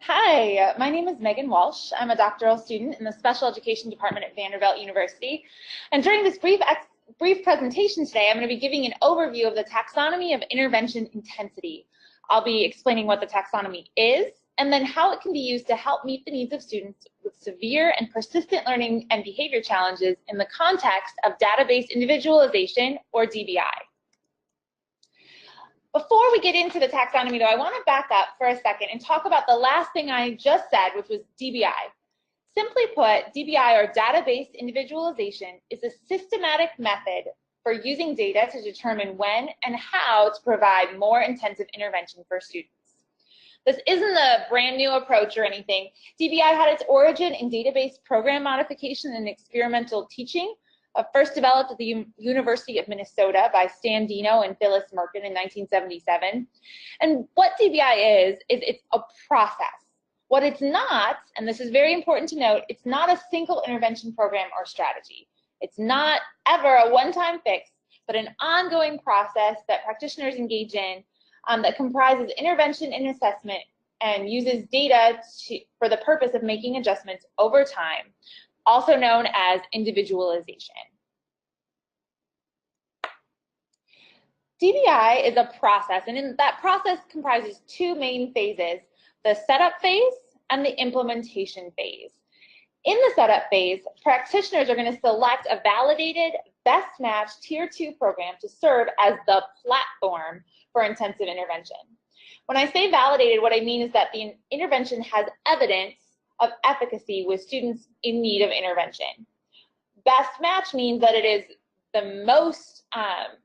Hi, my name is Megan Walsh. I'm a doctoral student in the Special Education Department at Vanderbilt University. And during this brief presentation today, I'm going to be giving an overview of the taxonomy of intervention intensity. I'll be explaining what the taxonomy is and then how it can be used to help meet the needs of students with severe and persistent learning and behavior challenges in the context of database individualization, or DBI. Before we get into the taxonomy, though, I want to back up for a second and talk about the last thing I just said, which was DBI. Simply put, DBI, or database individualization, is a systematic method for using data to determine when and how to provide more intensive intervention for students. This isn't a brand new approach or anything. DBI had its origin in database program modification and experimental teaching, first developed at the University of Minnesota by Stan Dino and Phyllis Merkin in 1977. And what DBI is it's a process. What it's not, and this is very important to note, it's not a single intervention program or strategy. It's not ever a one-time fix, but an ongoing process that practitioners engage in that comprises intervention and assessment and uses data for the purpose of making adjustments over time, also known as individualization. DBI is a process, and in that process comprises two main phases, the setup phase and the implementation phase. In the setup phase, practitioners are going to select a validated, best matched Tier 2 program to serve as the platform for intensive intervention. When I say validated, what I mean is that the intervention has evidence of efficacy with students in need of intervention. Best match means that it is the most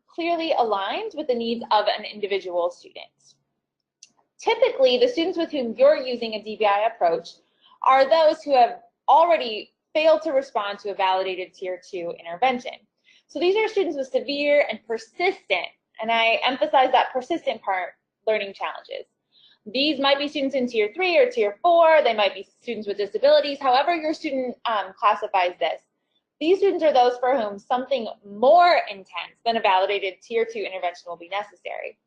clearly aligned with the needs of an individual student. Typically, the students with whom you're using a DBI approach are those who have already failed to respond to a validated Tier 2 intervention. So these are students with severe and persistent, and I emphasize that persistent part, learning challenges. These might be students in Tier 3 or Tier 4, they might be students with disabilities, however your student classifies this. These students are those for whom something more intense than a validated Tier 2 intervention will be necessary.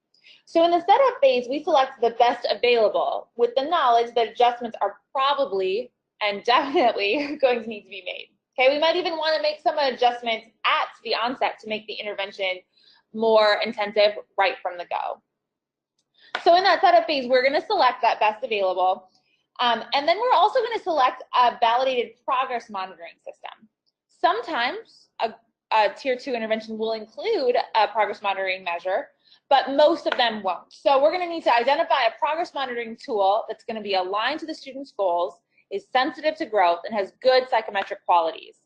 So in the setup phase, we select the best available with the knowledge that adjustments are probably and definitely going to need to be made. Okay, we might even want to make some adjustments at the onset to make the intervention more intensive right from the go. So in that setup phase, we're going to select that best available. And then we're also going to select a validated progress monitoring system. Sometimes a Tier 2 intervention will include a progress monitoring measure, but most of them won't. So we're going to need to identify a progress monitoring tool that's going to be aligned to the student's goals, is sensitive to growth, and has good psychometric qualities.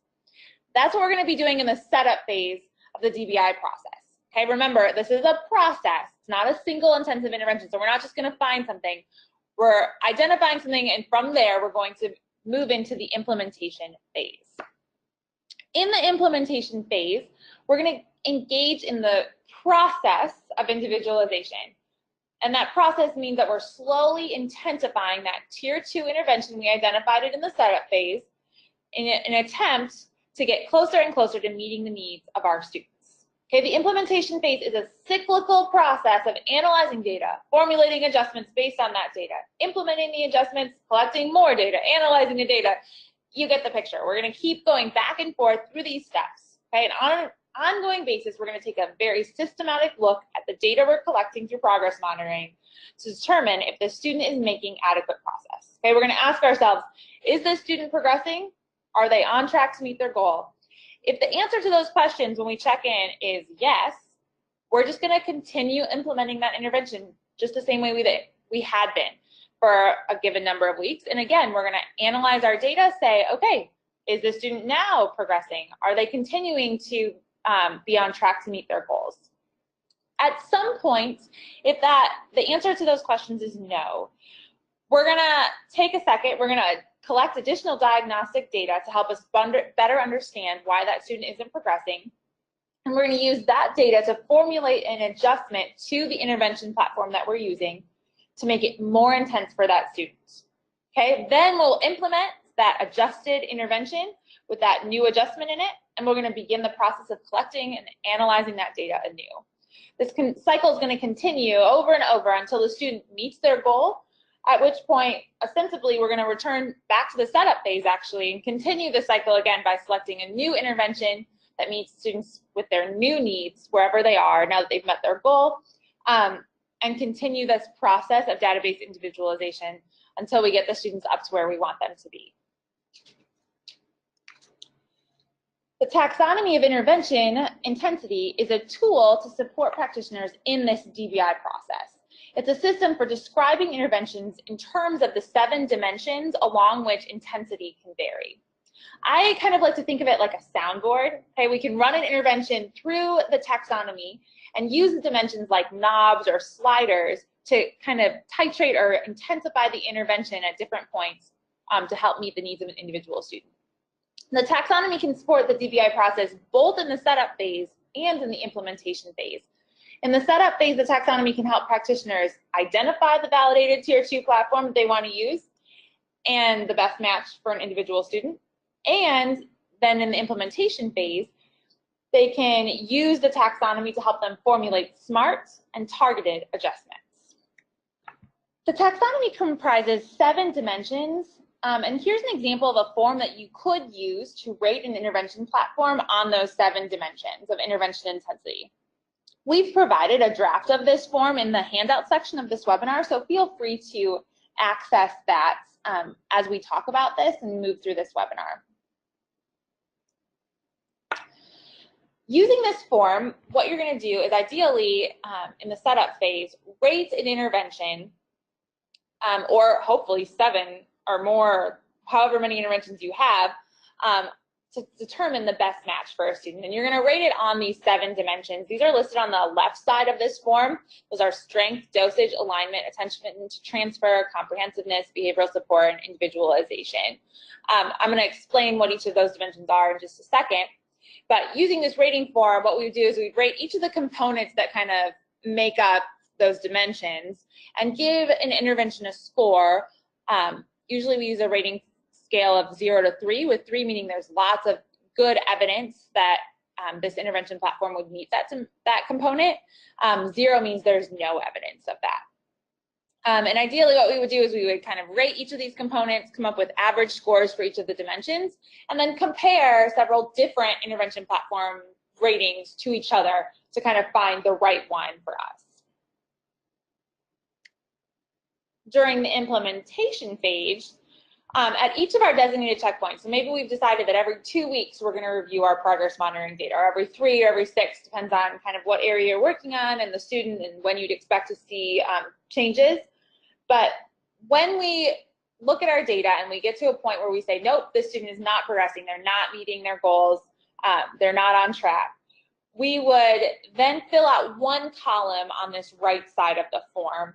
That's what we're going to be doing in the setup phase of the DBI process. Okay, remember, this is a process. It's not a single intensive intervention, so we're not just going to find something. We're identifying something, and from there, we're going to move into the implementation phase. In the implementation phase, we're going to engage in the process of individualization. And that process means that we're slowly intensifying that Tier 2 intervention we identified it in the setup phase in an attempt to get closer and closer to meeting the needs of our students. Okay, the implementation phase is a cyclical process of analyzing data, formulating adjustments based on that data, implementing the adjustments, collecting more data, analyzing the data. You get the picture. We're going to keep going back and forth through these steps. Okay, and on an ongoing basis, we're going to take a very systematic look at the data we're collecting through progress monitoring to determine if the student is making adequate progress. Okay, we're going to ask ourselves, is this student progressing? Are they on track to meet their goal? If the answer to those questions when we check in is yes, we're just going to continue implementing that intervention just the same way we had been for a given number of weeks. And again, we're going to analyze our data, say, okay, is the student now progressing? Are they continuing to be on track to meet their goals? At some point, if the answer to those questions is no, we're going to take a second, we're going to collect additional diagnostic data to help us better understand why that student isn't progressing. And we're going to use that data to formulate an adjustment to the intervention platform that we're using to make it more intense for that student. Okay, then we'll implement that adjusted intervention with that new adjustment in it, and we're going to begin the process of collecting and analyzing that data anew. This cycle is going to continue over and over until the student meets their goal at which point, ostensibly, we're going to return back to the setup phase, actually, and continue the cycle again by selecting a new intervention that meets students with their new needs, wherever they are, now that they've met their goal, and continue this process of database individualization until we get the students up to where we want them to be. The taxonomy of intervention intensity is a tool to support practitioners in this DBI process. It's a system for describing interventions in terms of the 7 dimensions along which intensity can vary. I kind of like to think of it like a soundboard. Okay, we can run an intervention through the taxonomy and use the dimensions like knobs or sliders to kind of titrate or intensify the intervention at different points to help meet the needs of an individual student. The taxonomy can support the DBI process both in the setup phase and in the implementation phase. In the setup phase, the taxonomy can help practitioners identify the validated Tier 2 platform that they want to use and the best match for an individual student. And then in the implementation phase, they can use the taxonomy to help them formulate smart and targeted adjustments. The taxonomy comprises 7 dimensions, and here's an example of a form that you could use to rate an intervention platform on those 7 dimensions of intervention intensity. We've provided a draft of this form in the handout section of this webinar, so feel free to access that as we talk about this and move through this webinar. Using this form, what you're going to do is ideally, in the setup phase, rate an intervention, or hopefully 7 or more, however many interventions you have, to determine the best match for a student. And you're going to rate it on these 7 dimensions. These are listed on the left side of this form. Those are strength, dosage, alignment, attention to transfer, comprehensiveness, behavioral support, and individualization. I'm going to explain what each of those dimensions are in just a second. But using this rating form, what we would do is we'd rate each of the components that kind of make up those dimensions and give an intervention a score. Usually we use a rating scale of 0 to 3, with 3 meaning there's lots of good evidence that this intervention platform would meet that component. 0 means there's no evidence of that. And ideally what we would do is we would kind of rate each of these components, come up with average scores for each of the dimensions, and then compare several different intervention platform ratings to each other to kind of find the right one for us. During the implementation phase, at each of our designated checkpoints, so maybe we've decided that every 2 weeks we're going to review our progress monitoring data, or every 3 or every 6, depends on kind of what area you're working on and the student and when you'd expect to see changes. But when we look at our data and we get to a point where we say, nope, this student is not progressing, they're not meeting their goals, they're not on track, we would then fill out one column on this right side of the form,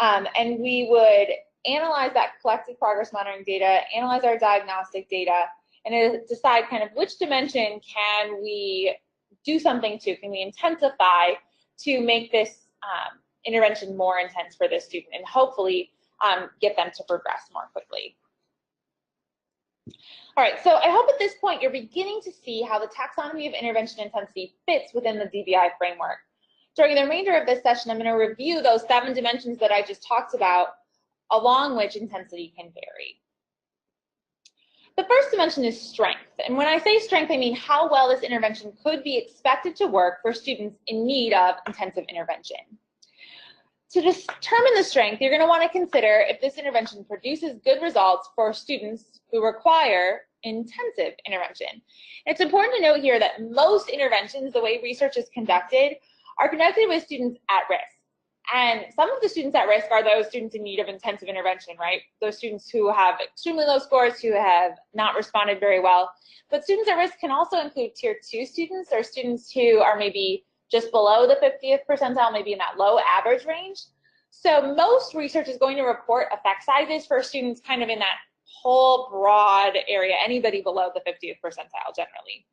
and we would analyze that collected progress monitoring data, analyze our diagnostic data, and decide kind of which dimension can we do something to, can we intensify to make this intervention more intense for this student and hopefully get them to progress more quickly. All right, so I hope at this point you're beginning to see how the taxonomy of intervention intensity fits within the DBI framework. During the remainder of this session, I'm going to review those 7 dimensions that I just talked about, along which intensity can vary. The first dimension is strength. And when I say strength, I mean how well this intervention could be expected to work for students in need of intensive intervention. To determine the strength, you're going to want to consider if this intervention produces good results for students who require intensive intervention. It's important to note here that most interventions, the way research is conducted, are conducted with students at risk. And some of the students at risk are those students in need of intensive intervention, right? Those students who have extremely low scores, who have not responded very well. But students at risk can also include Tier 2 students, or students who are maybe just below the 50th percentile, maybe in that low average range. So most research is going to report effect sizes for students kind of in that whole broad area, anybody below the 50th percentile generally.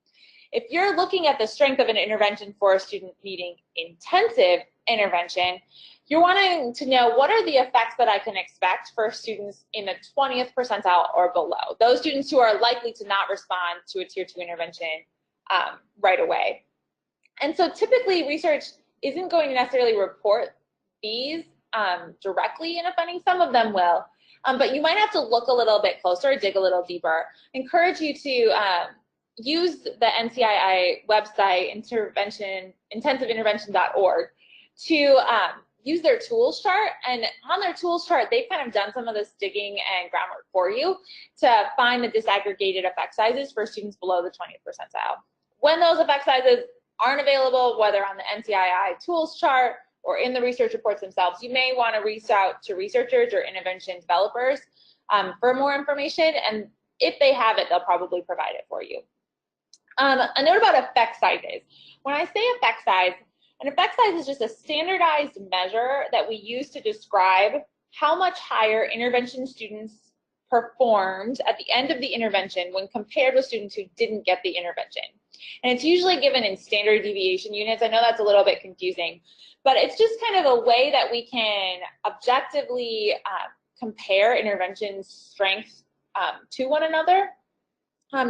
If you're looking at the strength of an intervention for a student needing intensive intervention, you're wanting to know what are the effects that I can expect for students in the 20th percentile or below, those students who are likely to not respond to a Tier 2 intervention right away. And so typically research isn't going to necessarily report these directly in offending. Some of them will, but you might have to look a little bit closer, dig a little deeper. I encourage you to use the NCII website, intensiveintervention.org, to use their tools chart. And on their tools chart, they've kind of done some of this digging and groundwork for you to find the disaggregated effect sizes for students below the 20th percentile. When those effect sizes aren't available, whether on the NCII tools chart or in the research reports themselves, you may want to reach out to researchers or intervention developers for more information. And if they have it, they'll probably provide it for you. A note about effect sizes. When I say effect size, an effect size is just a standardized measure that we use to describe how much higher intervention students performed at the end of the intervention when compared with students who didn't get the intervention. And it's usually given in standard deviation units. I know that's a little bit confusing, but it's just kind of a way that we can objectively compare intervention strength to one another.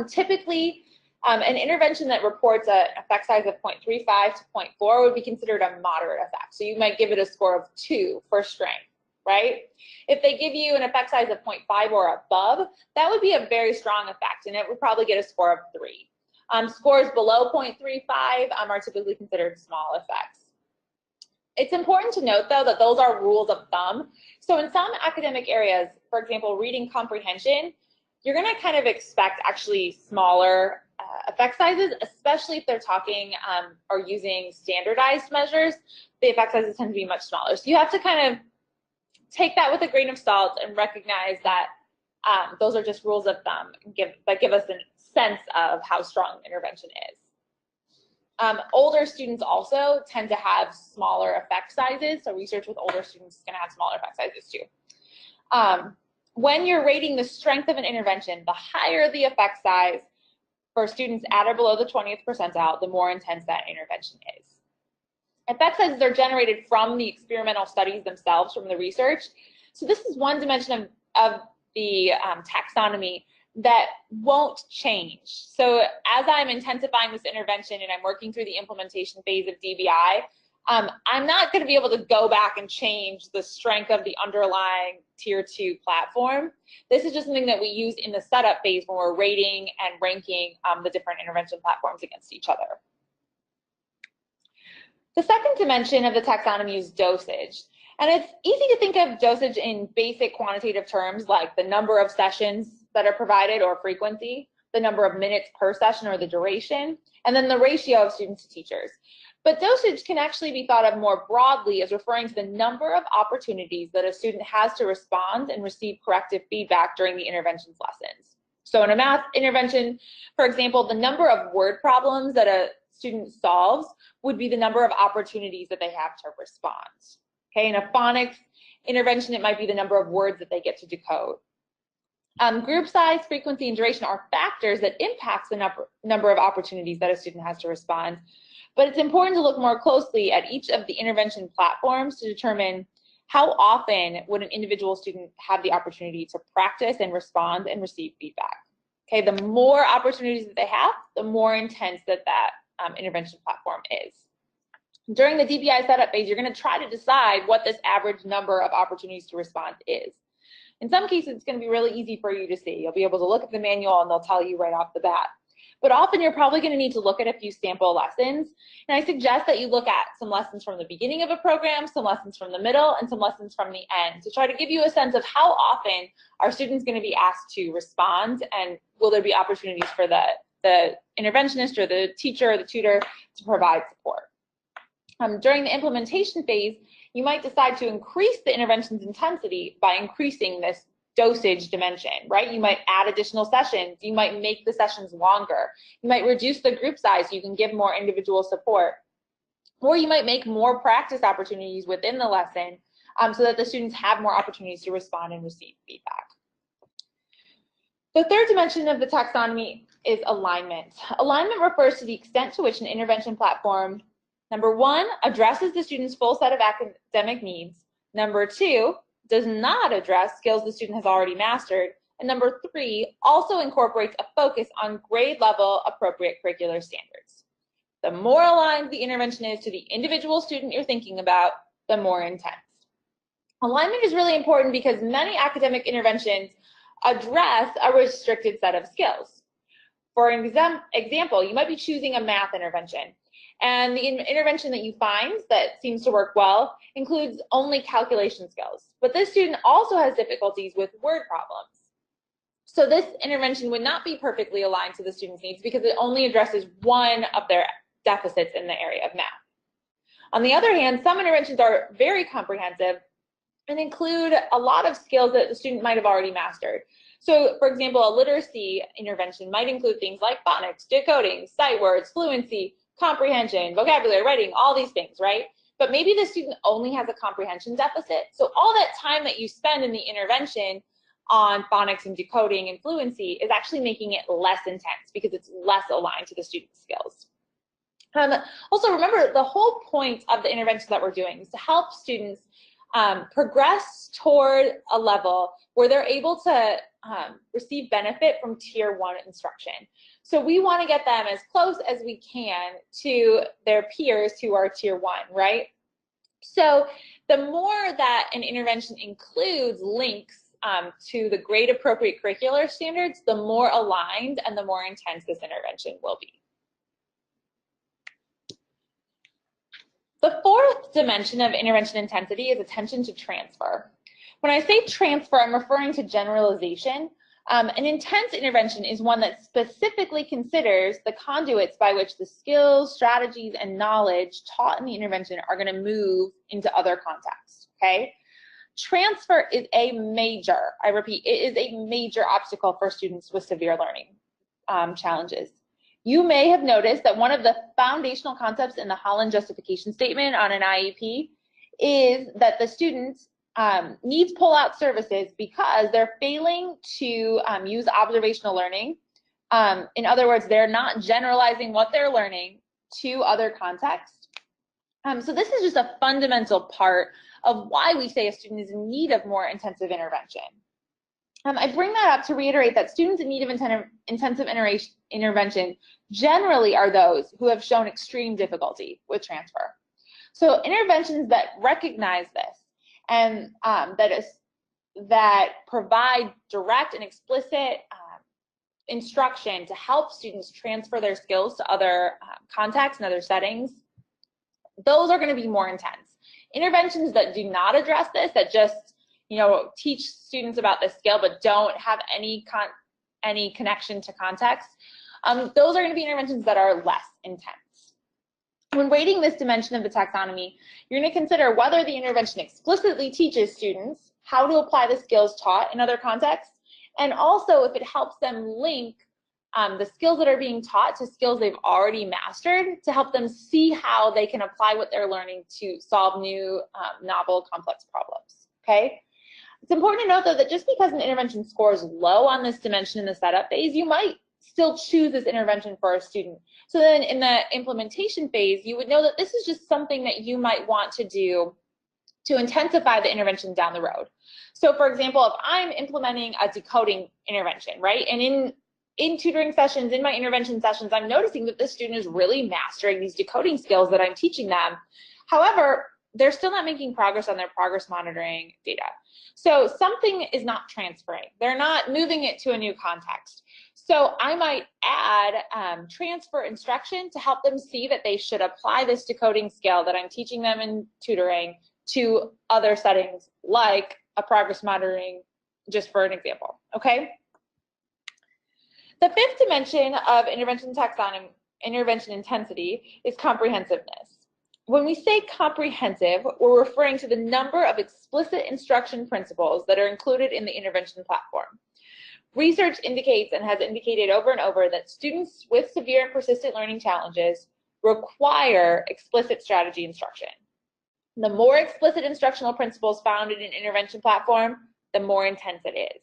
Typically, an intervention that reports an effect size of 0.35 to 0.4 would be considered a moderate effect. So you might give it a score of 2 for strength, right? If they give you an effect size of 0.5 or above, that would be a very strong effect, and it would probably get a score of 3. Scores below 0.35 are typically considered small effects. It's important to note, though, that those are rules of thumb. So in some academic areas, for example, reading comprehension, you're going to kind of expect actually smaller effect sizes, especially if they're talking or using standardized measures. The effect sizes tend to be much smaller. So you have to kind of take that with a grain of salt and recognize that those are just rules of thumb that give us a sense of how strong intervention is. Older students also tend to have smaller effect sizes, so research with older students is going to have smaller effect sizes too. When you're rating the strength of an intervention, the higher the effect size for students at or below the 20th percentile, the more intense that intervention is. Effect sizes are generated from the experimental studies themselves, from the research. So this is one dimension of the taxonomy that won't change. So as I'm intensifying this intervention and I'm working through the implementation phase of DBI, I'm not going to be able to go back and change the strength of the underlying tier 2 platform. This is just something that we use in the setup phase when we're rating and ranking the different intervention platforms against each other. The second dimension of the taxonomy is dosage. And it's easy to think of dosage in basic quantitative terms like the number of sessions that are provided or frequency, the number of minutes per session or the duration, and then the ratio of students to teachers. But dosage can actually be thought of more broadly as referring to the number of opportunities that a student has to respond and receive corrective feedback during the intervention's lessons. So in a math intervention, for example, the number of word problems that a student solves would be the number of opportunities that they have to respond. Okay, in a phonics intervention, it might be the number of words that they get to decode. Group size, frequency, and duration are factors that impact the number of opportunities that a student has to respond. But it's important to look more closely at each of the intervention platforms to determine how often would an individual student have the opportunity to practice and respond and receive feedback. Okay, the more opportunities that they have, the more intense that intervention platform is. During the DBI setup phase, you're going to try to decide what this average number of opportunities to respond is. In some cases, it's going to be really easy for you to see. You'll be able to look at the manual and they'll tell you right off the bat. But often you're probably going to need to look at a few sample lessons. And I suggest that you look at some lessons from the beginning of a program, some lessons from the middle, and some lessons from the end to try to give you a sense of how often are students going to be asked to respond, and will there be opportunities for the interventionist or the teacher or the tutor to provide support. During the implementation phase, you might decide to increase the intervention's intensity by increasing this dosage dimension, right? You might add additional sessions. You might make the sessions longer. You might reduce the group size so you can give more individual support. Or you might make more practice opportunities within the lesson so that the students have more opportunities to respond and receive feedback. The third dimension of the taxonomy is alignment. Alignment refers to the extent to which an intervention platform, number 1, addresses the student's full set of academic needs. Number 2, does not address skills the student has already mastered. And number 3, also incorporates a focus on grade level appropriate curricular standards. The more aligned the intervention is to the individual student you're thinking about, the more intense. Alignment is really important because many academic interventions address a restricted set of skills. For example, you might be choosing a math intervention, and the intervention that you find that seems to work well includes only calculation skills. But this student also has difficulties with word problems. So this intervention would not be perfectly aligned to the student's needs because it only addresses one of their deficits in the area of math. On the other hand, some interventions are very comprehensive and include a lot of skills that the student might have already mastered. So, for example, a literacy intervention might include things like phonics, decoding, sight words, fluency, comprehension, vocabulary, writing, all these things, right? But maybe the student only has a comprehension deficit. So all that time that you spend in the intervention on phonics and decoding and fluency is actually making it less intense because it's less aligned to the student's skills. Also, remember, the whole point of the intervention that we're doing is to help students progress toward a level where they're able to receive benefit from Tier 1 instruction. So we want to get them as close as we can to their peers who are Tier 1, right? So the more that an intervention includes links to the grade appropriate curricular standards, the more aligned and the more intense this intervention will be. The fourth dimension of intervention intensity is attention to transfer. When I say transfer, I'm referring to generalization. An intense intervention is one that specifically considers the conduits by which the skills, strategies, and knowledge taught in the intervention are going to move into other contexts, okay? Transfer is a major, I repeat, it is a major obstacle for students with severe learning challenges. You may have noticed that one of the foundational concepts in the Holland justification statement on an IEP is that the students needs pull-out services because they're failing to use observational learning. In other words, they're not generalizing what they're learning to other contexts. So this is just a fundamental part of why we say a student is in need of more intensive intervention. I bring that up to reiterate that students in need of intensive intervention generally are those who have shown extreme difficulty with transfer. So interventions that recognize this and that provide direct and explicit instruction to help students transfer their skills to other contexts and other settings, those are going to be more intense. Interventions that do not address this, that just teach students about this skill but don't have any connection to context, those are going to be interventions that are less intense. When rating this dimension of the taxonomy, you're going to consider whether the intervention explicitly teaches students how to apply the skills taught in other contexts, and also if it helps them link the skills that are being taught to skills they've already mastered to help them see how they can apply what they're learning to solve new, novel, complex problems, okay? It's important to note, though, that just because an intervention scores low on this dimension in the setup phase, you might still choose this intervention for a student. So then in the implementation phase, you would know that this is just something that you might want to do to intensify the intervention down the road. So for example, if I'm implementing a decoding intervention, right, and in tutoring sessions, in my intervention sessions, I'm noticing that this student is really mastering these decoding skills that I'm teaching them. However, they're still not making progress on their progress monitoring data. So something is not transferring. They're not moving it to a new context. So I might add transfer instruction to help them see that they should apply this decoding skill that I'm teaching them in tutoring to other settings, like a progress monitoring, just for an example, okay? The fifth dimension of intervention intensity is comprehensiveness. When we say comprehensive, we're referring to the number of explicit instruction principles that are included in the intervention platform. Research indicates and has indicated over and over that students with severe and persistent learning challenges require explicit strategy instruction. The more explicit instructional principles found in an intervention platform, the more intense it is.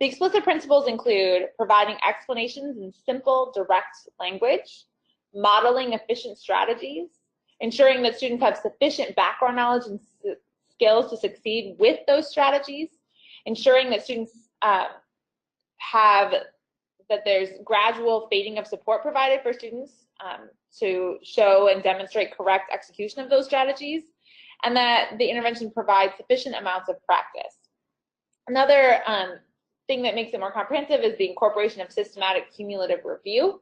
The explicit principles include providing explanations in simple, direct language, modeling efficient strategies, ensuring that students have sufficient background knowledge and skills to succeed with those strategies, ensuring that students that there's gradual fading of support provided for students to show and demonstrate correct execution of those strategies, and that the intervention provides sufficient amounts of practice. Another thing that makes it more comprehensive is the incorporation of systematic cumulative review.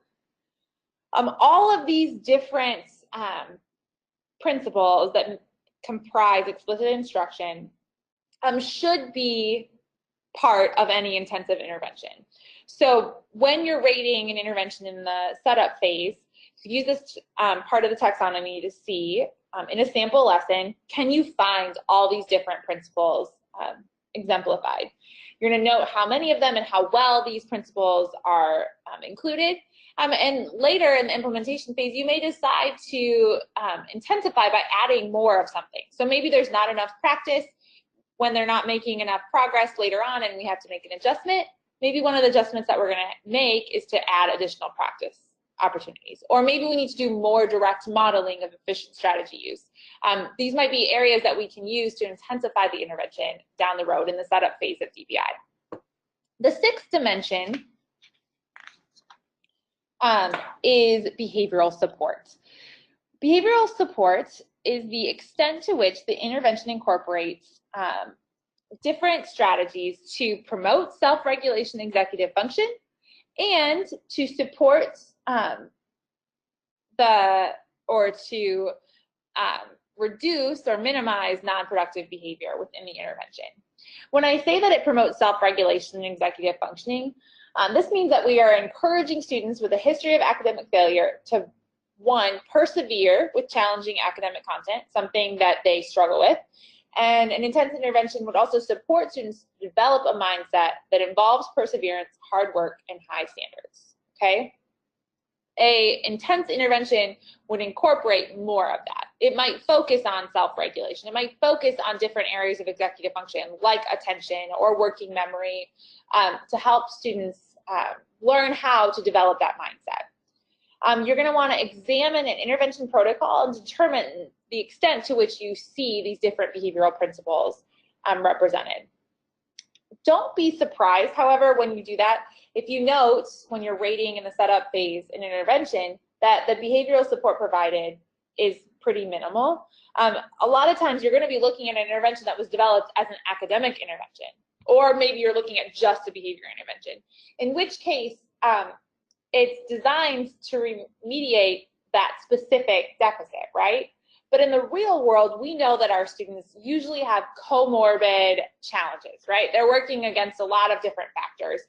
All of these different principles that comprise explicit instruction should be part of any intensive intervention. So when you're rating an intervention in the setup phase, use this part of the taxonomy to see in a sample lesson, can you find all these different principles exemplified? You're going to note how many of them and how well these principles are included. And later in the implementation phase, you may decide to intensify by adding more of something. So maybe there's not enough practice when they're not making enough progress later on and we have to make an adjustment. Maybe one of the adjustments that we're going to make is to add additional practice opportunities. Or maybe we need to do more direct modeling of efficient strategy use. These might be areas that we can use to intensify the intervention down the road in the setup phase of DBI. The sixth dimension is behavioral support. Behavioral support is the extent to which the intervention incorporates different strategies to promote self-regulation executive function and to support reduce or minimize non-productive behavior within the intervention. When I say that it promotes self-regulation and executive functioning, this means that we are encouraging students with a history of academic failure to, one, persevere with challenging academic content, something that they struggle with, and an intense intervention would also support students to develop a mindset that involves perseverance, hard work, and high standards, okay? An intense intervention would incorporate more of that. It might focus on self-regulation. It might focus on different areas of executive function, like attention or working memory, to help students learn how to develop that mindset. You're going to want to examine an intervention protocol and determine the extent to which you see these different behavioral principles represented. Don't be surprised, however, when you do that, if you note when you're rating in the setup phase in intervention that the behavioral support provided is pretty minimal. A lot of times you're going to be looking at an intervention that was developed as an academic intervention, or maybe you're looking at just a behavior intervention, in which case it's designed to remediate that specific deficit, right? But in the real world, we know that our students usually have comorbid challenges, right? They're working against a lot of different factors.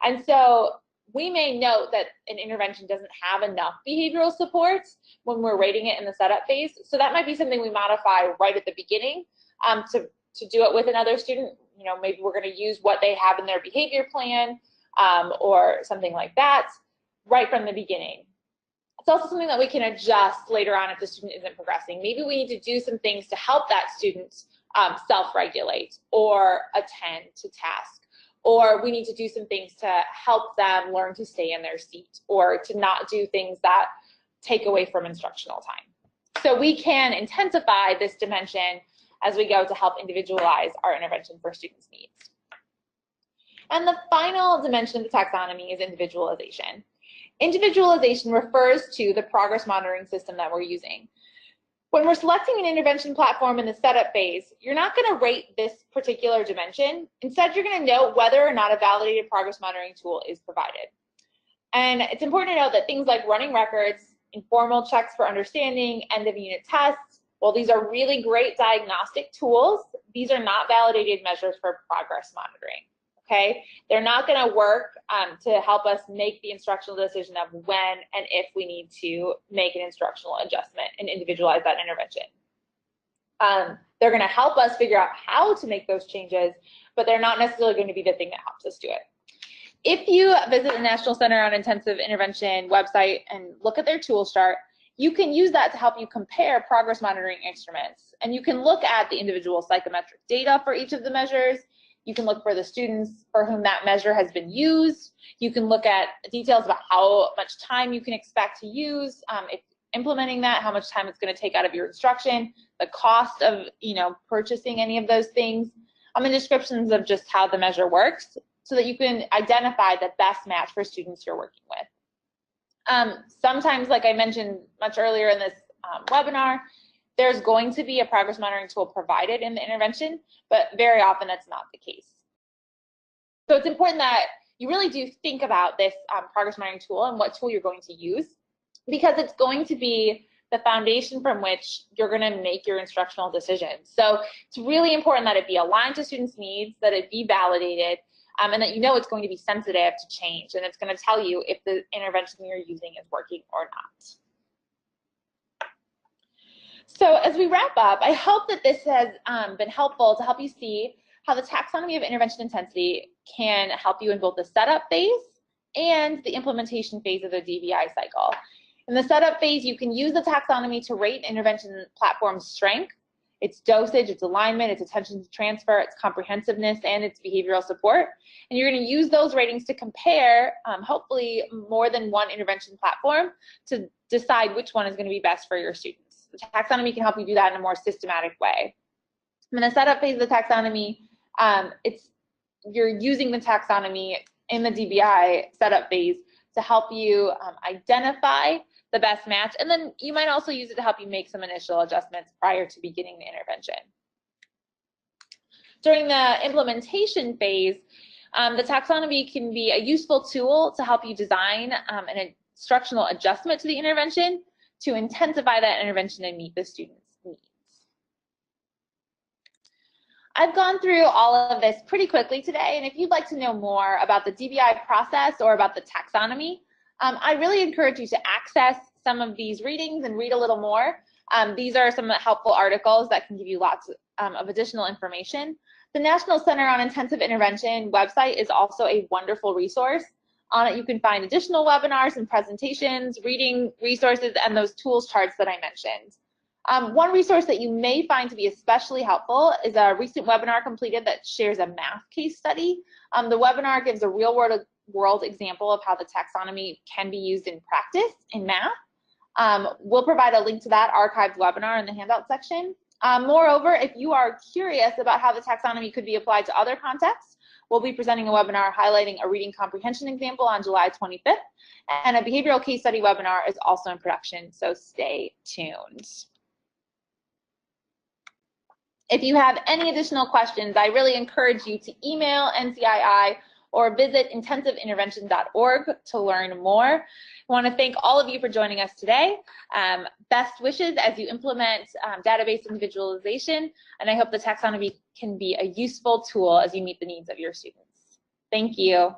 And so we may note that an intervention doesn't have enough behavioral support when we're rating it in the setup phase. So that might be something we modify right at the beginning to do it with another student. You know, maybe we're going to use what they have in their behavior plan or something like that right from the beginning. It's also something that we can adjust later on if the student isn't progressing. Maybe we need to do some things to help that student self-regulate or attend to task, or we need to do some things to help them learn to stay in their seat or to not do things that take away from instructional time. So we can intensify this dimension as we go to help individualize our intervention for students' needs. And the final dimension of the taxonomy is individualization. Individualization refers to the progress monitoring system that we're using. When we're selecting an intervention platform in the setup phase, you're not going to rate this particular dimension. Instead, you're going to note whether or not a validated progress monitoring tool is provided. And it's important to note that things like running records, informal checks for understanding, end-of-unit tests, while these are really great diagnostic tools, these are not validated measures for progress monitoring. Okay, they're not going to work to help us make the instructional decision of when and if we need to make an instructional adjustment and individualize that intervention. They're going to help us figure out how to make those changes, but they're not necessarily going to be the thing that helps us do it. If you visit the National Center on Intensive Intervention website and look at their tools chart, you can use that to help you compare progress monitoring instruments. And you can look at the individual psychometric data for each of the measures. You can look for the students for whom that measure has been used. You can look at details about how much time you can expect to use if implementing that, how much time it's going to take out of your instruction, the cost of purchasing any of those things, and descriptions of just how the measure works so that you can identify the best match for students you're working with. Sometimes, like I mentioned much earlier in this webinar, there's going to be a progress monitoring tool provided in the intervention, but very often that's not the case. So it's important that you really do think about this progress monitoring tool and what tool you're going to use, because it's going to be the foundation from which you're going to make your instructional decisions. So it's really important that it be aligned to students' needs, that it be validated, and that you know it's going to be sensitive to change, and it's going to tell you if the intervention you're using is working or not. So as we wrap up, I hope that this has been helpful to help you see how the taxonomy of intervention intensity can help you in both the setup phase and the implementation phase of the DBI cycle. In the setup phase, you can use the taxonomy to rate an intervention platform's strength, its dosage, its alignment, its attention to transfer, its comprehensiveness, and its behavioral support. And you're going to use those ratings to compare, hopefully, more than one intervention platform to decide which one is going to be best for your students. The taxonomy can help you do that in a more systematic way. In the setup phase of the taxonomy, you're using the taxonomy in the DBI setup phase to help you identify the best match, and then you might also use it to help you make some initial adjustments prior to beginning the intervention. During the implementation phase, the taxonomy can be a useful tool to help you design an instructional adjustment to the intervention to intensify that intervention and meet the student's needs. I've gone through all of this pretty quickly today, and if you'd like to know more about the DBI process or about the taxonomy, I really encourage you to access some of these readings and read a little more. These are some helpful articles that can give you lots of additional information. The National Center on Intensive Intervention website is also a wonderful resource. On it, you can find additional webinars and presentations, reading resources, and those tools charts that I mentioned. One resource that you may find to be especially helpful is a recent webinar completed that shares a math case study. The webinar gives a real-world example of how the taxonomy can be used in practice in math. We'll provide a link to that archived webinar in the handout section. Moreover, if you are curious about how the taxonomy could be applied to other contexts, we'll be presenting a webinar highlighting a reading comprehension example on July 25th, and a behavioral case study webinar is also in production, so stay tuned. If you have any additional questions, I really encourage you to email NCII or visit intensiveintervention.org to learn more. I want to thank all of you for joining us today. Best wishes as you implement database individualization, and I hope the taxonomy can be a useful tool as you meet the needs of your students. Thank you.